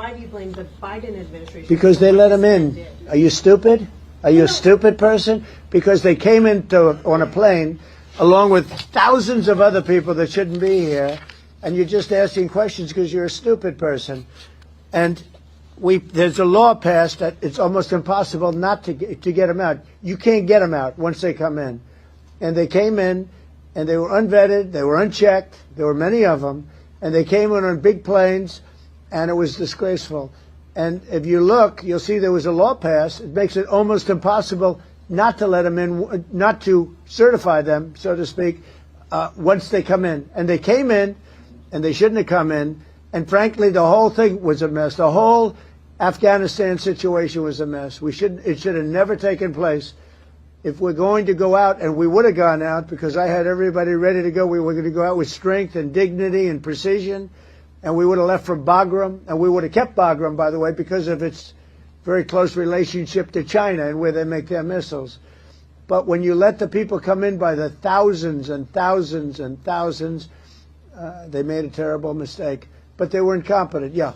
Why do you blame the Biden administration? Because they let them in. Are you stupid? Are you a stupid person? Because they came on a plane along with thousands of other people that shouldn't be here, and you're just asking questions because you're a stupid person. And there's a law passed that it's almost impossible not to get them out. You can't get them out once they come in. And they came in, and they were unvetted, they were unchecked, there were many of them, and they came in on big planes, and it was disgraceful. And if you look, you'll see there was a law passed. It makes it almost impossible not to let them in, not to certify them, so to speak, once they come in. And they came in, and they shouldn't have come in. And frankly, the whole thing was a mess. The whole Afghanistan situation was a mess. It should have never taken place. If we're going to go out, and we would have gone out because I had everybody ready to go, we were going to go out with strength and dignity and precision, and we would have left from Bagram, and we would have kept Bagram, by the way, because of its very close relationship to China and where they make their missiles. But when you let the people come in by the thousands and thousands and thousands, they made a terrible mistake. But they were incompetent, yeah.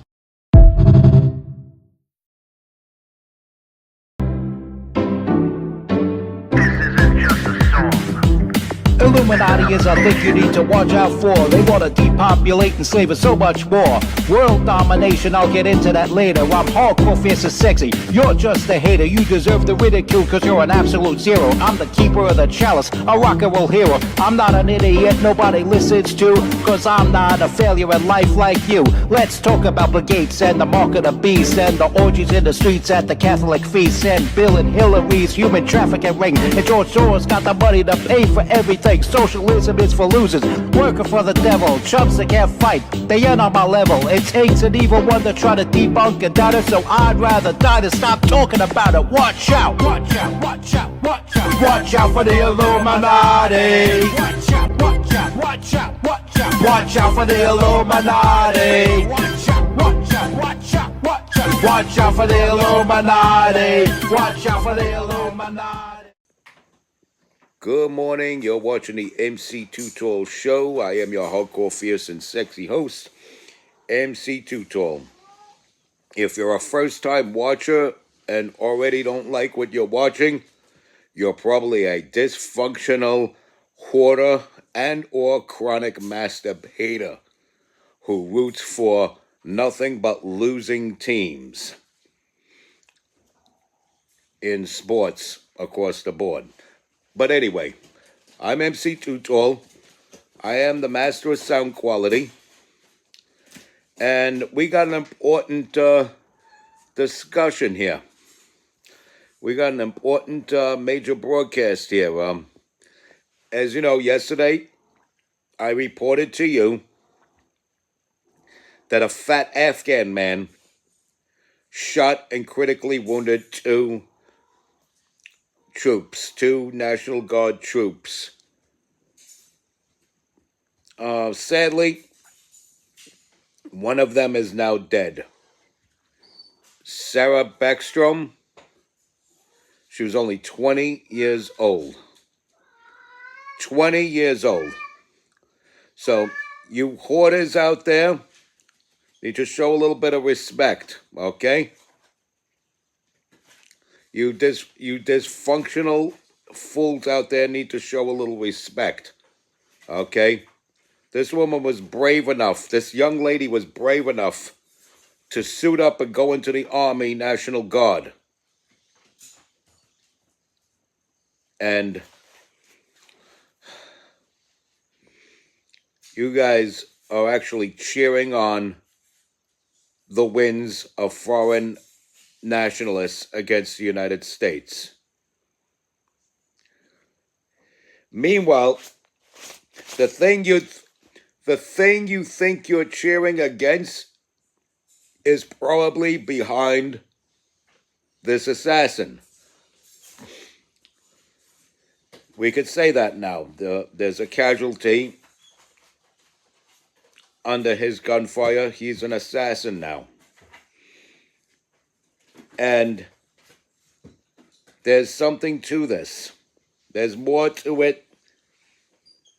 Illuminati is a thing you need to watch out for. They want to depopulate and slave us so much more. World domination, I'll get into that later. I'm hardcore, fierce and sexy. You're just a hater. You deserve the ridicule because you're an absolute zero. I'm the keeper of the chalice, a rock and roll hero. I'm not an idiot nobody listens to, because I'm not a failure in life like you. Let's talk about Bill Gates and the mark of the beast and the orgies in the streets at the Catholic feasts and Bill and Hillary's human trafficking ring. And George Soros got the money to pay for everything. Socialism is for losers, working for the devil, chumps that can't fight, they ain't on my level. It takes an evil one to try to debunk and doubt it, so I'd rather die than stop talking about it. Watch out, watch out, watch out, watch out. Watch out for the Illuminati. Watch out, watch out, watch out, watch out. Watch out for the Illuminati. Watch out, watch out, watch out, watch out. Watch out for the Illuminati. Watch out for the Illuminati. Good morning. You're watching the MC Too Tall Show. I am your hardcore, fierce, and sexy host, MC Too Tall. If you're a first-time watcher and already don't like what you're watching, you're probably a dysfunctional hoarder and or chronic masturbator who roots for nothing but losing teams in sports across the board. But anyway, I'm MC Too Tall. I am the master of sound quality. And we got an important discussion here. We got an important major broadcast here. As you know, yesterday I reported to you that a fat Afghan man shot and critically wounded two National Guard troops. Sadly, one of them is now dead. Sara Beckstrom, she was only 20 years old. 20 years old. So, you hoarders out there need to show a little bit of respect, okay? You dysfunctional fools out there need to show a little respect, okay? This woman was brave enough, this young lady was brave enough to suit up and go into the Army National Guard. And you guys are actually cheering on the wins of foreign nationalists against the United States. Meanwhile, the thing you think you're cheering against is probably behind this assassin. We could say that now. There's a casualty under his gunfire. He's an assassin now. And there's something to this. There's more to it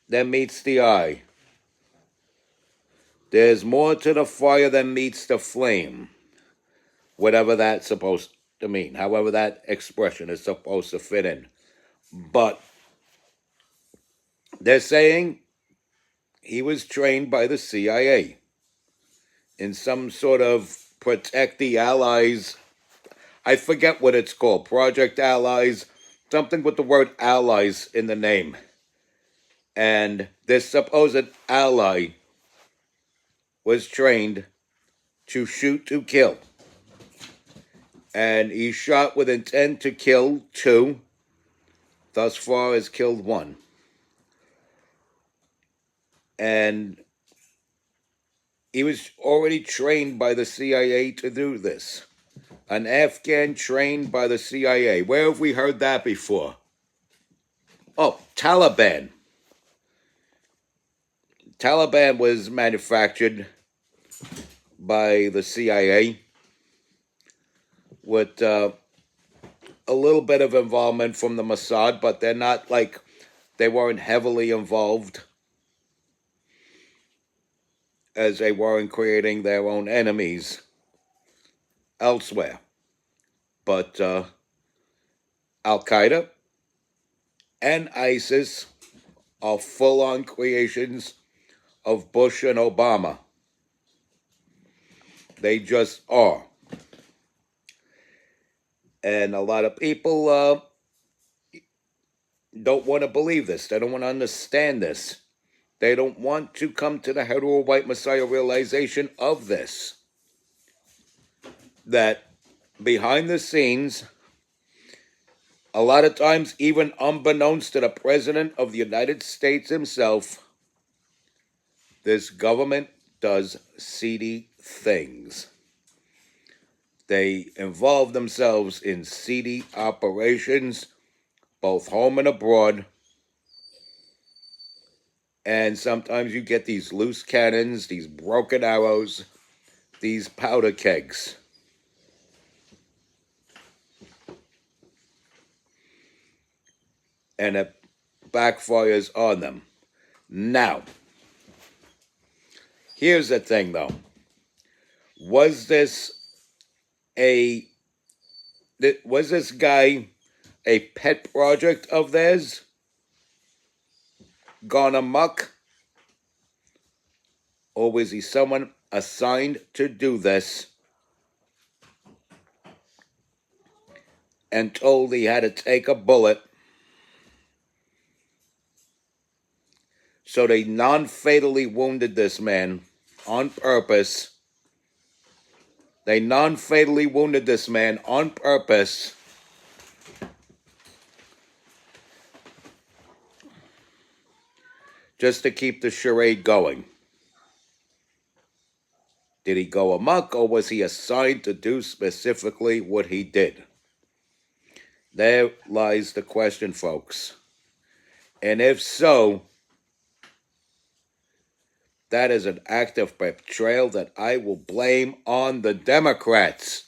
than meets the eye. There's more to the fire than meets the flame. whatever that's supposed to mean, however that expression is supposed to fit in. But they're saying he was trained by the CIA in some sort of protect the allies. I forget what it's called. Project Allies, something with the word allies in the name. And this supposed ally was trained to shoot to kill. And he shot with intent to kill 2. Thus far has killed 1. And he was already trained by the CIA to do this. An Afghan trained by the CIA. Where have we heard that before? Oh, Taliban. Taliban was manufactured by the CIA with a little bit of involvement from the Mossad, but they're not like, they weren't heavily involved as they were in creating their own enemies elsewhere. But Al-Qaeda and ISIS are full-on creations of Bush and Obama. They just are. And a lot of people don't want to believe this. They don't want to understand this. They don't want to come to the hetero white Messiah realization of this. That behind the scenes, a lot of times, even unbeknownst to the President of the United States himself, this government does seedy things. They involve themselves in seedy operations, both home and abroad. And sometimes you get these loose cannons, these broken arrows, these powder kegs. And it backfires on them. Now, here's the thing though. Was this guy a pet project of theirs? Gone amok? Or was he someone assigned to do this and told he had to take a bullet? So they non-fatally wounded this man on purpose. They non-fatally wounded this man on purpose just to keep the charade going. Did he go amok, or was he assigned to do specifically what he did? There lies the question, folks. And if so, that is an act of betrayal that I will blame on the Democrats.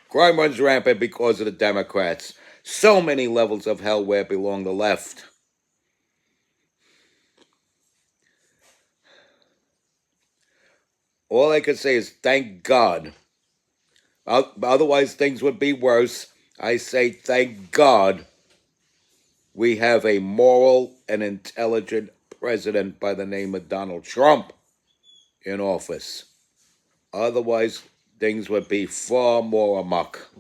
Crime runs rampant because of the Democrats. So many levels of hell where belong the left. All I can say is thank God. Otherwise, things would be worse. I say thank God we have a moral and intelligent president by the name of Donald Trump in office. Otherwise, things would be far more amok.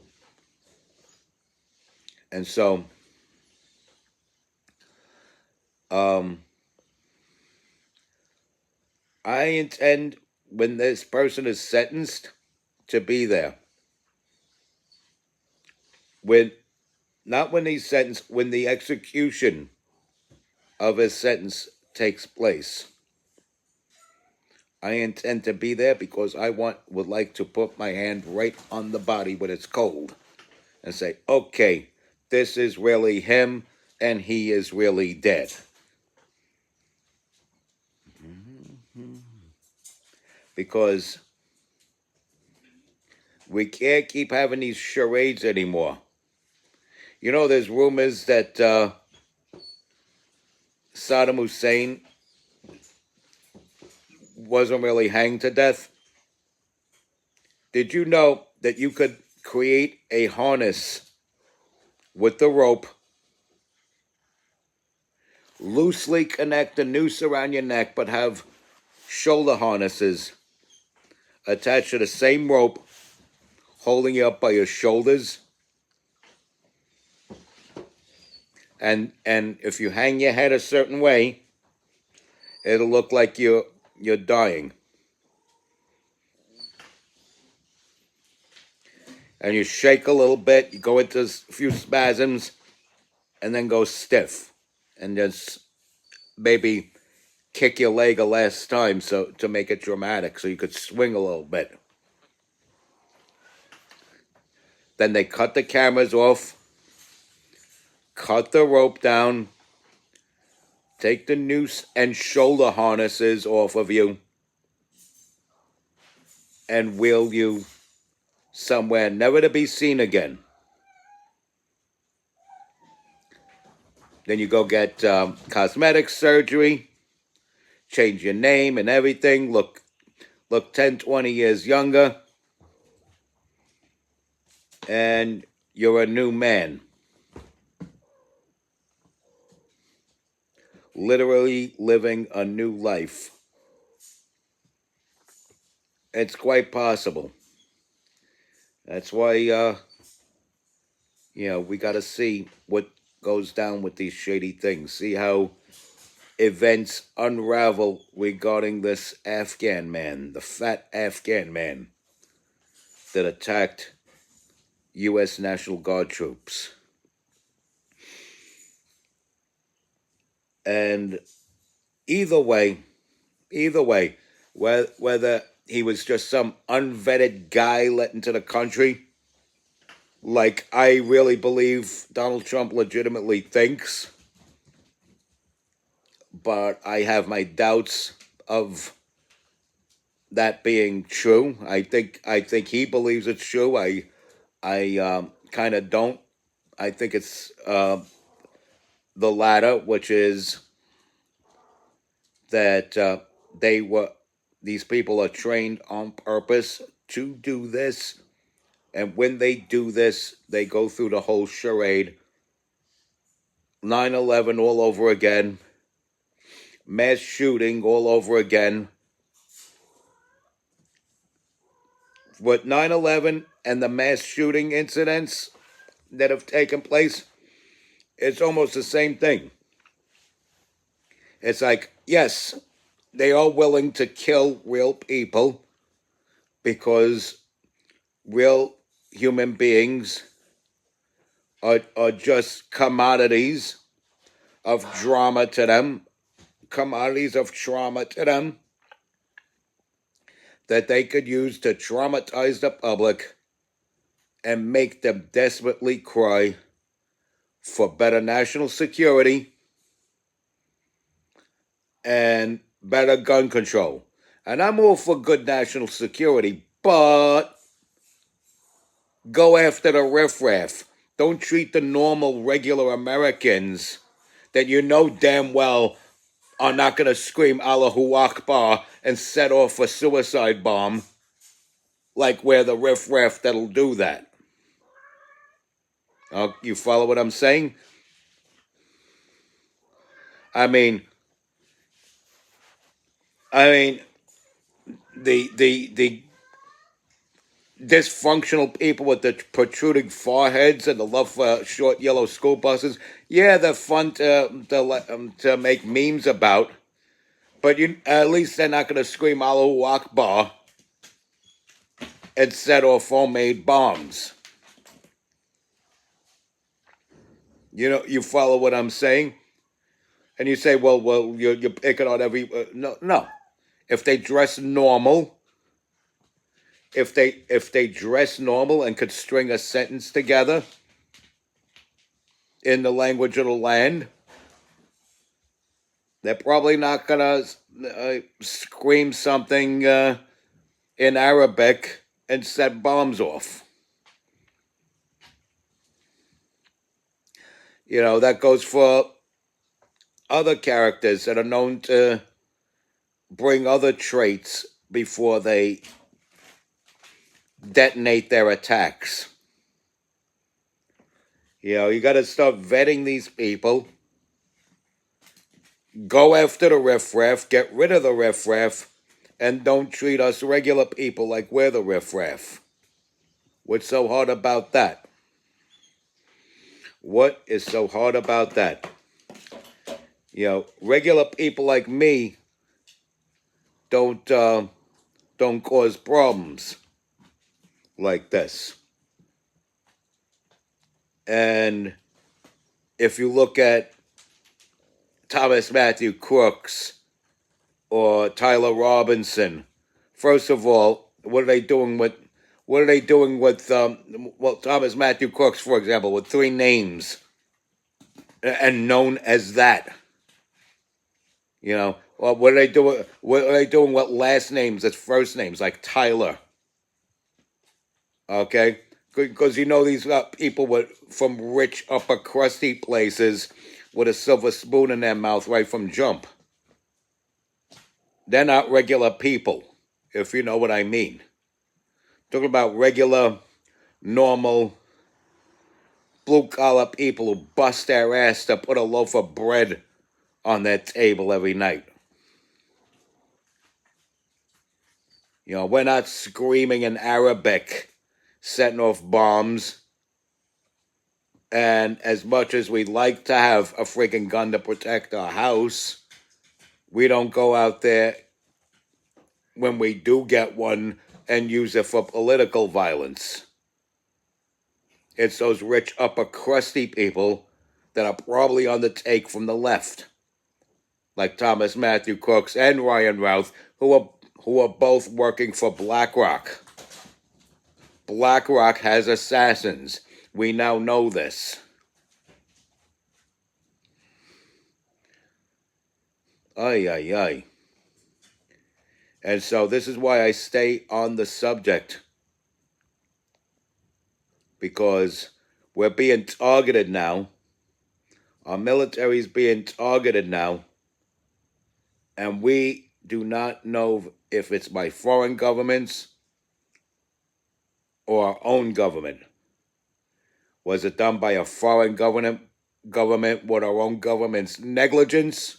And so, I intend, when this person is sentenced, to be there. Not when he's sentenced, when the execution of his sentence takes place. I intend to be there because I would like to put my hand right on the body when it's cold and say, okay, this is really him and he is really dead. Because we can't keep having these charades anymore. You know, there's rumors that Saddam Hussein wasn't really hanged to death. Did you know that you could create a harness with the rope, loosely connect the noose around your neck, but have shoulder harnesses attached to the same rope, holding you up by your shoulders. And if you hang your head a certain way, it'll look like you're dying. And you shake a little bit, you go into a few spasms, and then go stiff. And just maybe kick your leg a last time so to make it dramatic, so you could swing a little bit. Then they cut the cameras off, cut the rope down, take the noose and shoulder harnesses off of you, and wheel you somewhere never to be seen again. Then you go get cosmetic surgery, change your name and everything, look 10, 20 years younger, and you're a new man. Literally living a new life. It's quite possible. That's why, we got to see what goes down with these shady things. See how events unravel regarding this Afghan man, the fat Afghan man that attacked U.S. National Guard troops. And either way, whether he was just some unvetted guy let into the country, like I really believe Donald Trump legitimately thinks, but I have my doubts of that being true. I think he believes it's true. I kind of don't. I think it's the latter, which is that these people are trained on purpose to do this, and when they do this, they go through the whole charade. 9/11 all over again, mass shooting all over again. With 9/11 and the mass shooting incidents that have taken place, it's almost the same thing. It's like, yes, they are willing to kill real people because real human beings are just commodities of drama to them, that they could use to traumatize the public and make them desperately cry for better national security and better gun control. And I'm all for good national security, but go after the riffraff. Don't treat the normal, regular Americans that you know damn well are not going to scream Allahu Akbar and set off a suicide bomb like we're the riffraff that'll do that. You follow what I'm saying? I mean, the dysfunctional people with the protruding foreheads and the love for short yellow school buses, yeah, they're fun to make memes about, but at least they're not going to scream Allahu Akbar and set off homemade bombs. You follow what I'm saying? And you say, well, you're picking on every... no. If they dress normal, if they dress normal and could string a sentence together in the language of the land, they're probably not going to scream something in Arabic and set bombs off. That goes for other characters that are known to bring other traits before they detonate their attacks. You know, you got to start vetting these people. Go after the riffraff, get rid of the riffraff, and don't treat us regular people like we're the riffraff. What's so hard about that? What is so hard about that? You know, regular people like me don't cause problems like this. And if you look at Thomas Matthew Crooks or Tyler Robinson, first of all, what are they doing with Thomas Matthew Crooks, for example, with 3 names and known as that? You know, well, what are they doing? What are they doing with last names as first names, like Tyler? Okay, because you know these people from rich upper crusty places with a silver spoon in their mouth right from jump. They're not regular people, if you know what I mean. Talking about regular, normal, blue-collar people who bust their ass to put a loaf of bread on their table every night. You know, we're not screaming in Arabic, setting off bombs. And as much as we'd like to have a freaking gun to protect our house, we don't go out there when we do get one and use it for political violence. It's those rich upper crusty people that are probably on the take from the left, like Thomas Matthew Crooks and Ryan Routh, who are both working for BlackRock. BlackRock has assassins. We now know this. Ay, ay, ay. And so this is why I stay on the subject. Because we're being targeted now. Our military is being targeted now. And we do not know if it's by foreign governments or our own government. Was it done by a foreign government with our own government's negligence?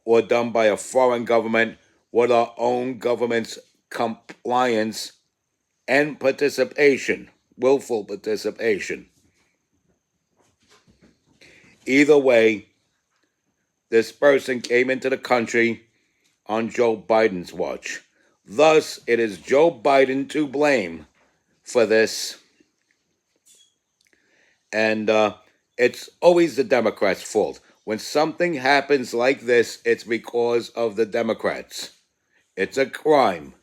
Or done by a foreign government with our own government's compliance and participation, willful participation? Either way, this person came into the country on Joe Biden's watch. Thus, it is Joe Biden to blame for this. And it's always the Democrats' fault. When something happens like this, it's because of the Democrats. It's a crime.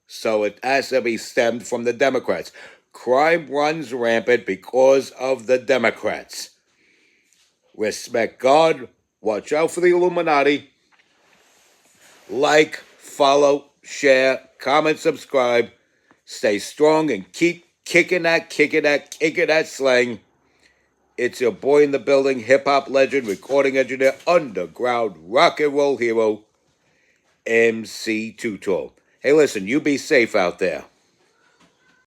So it has to be stemmed from the Democrats. Crime runs rampant because of the Democrats. Respect God. Watch out for the Illuminati. Like, follow, share, comment, subscribe. Stay strong and keep kicking that slang. It's your boy in the building, hip-hop legend, recording engineer, underground rock and roll hero, MC Too Tall. Hey, listen, you be safe out there.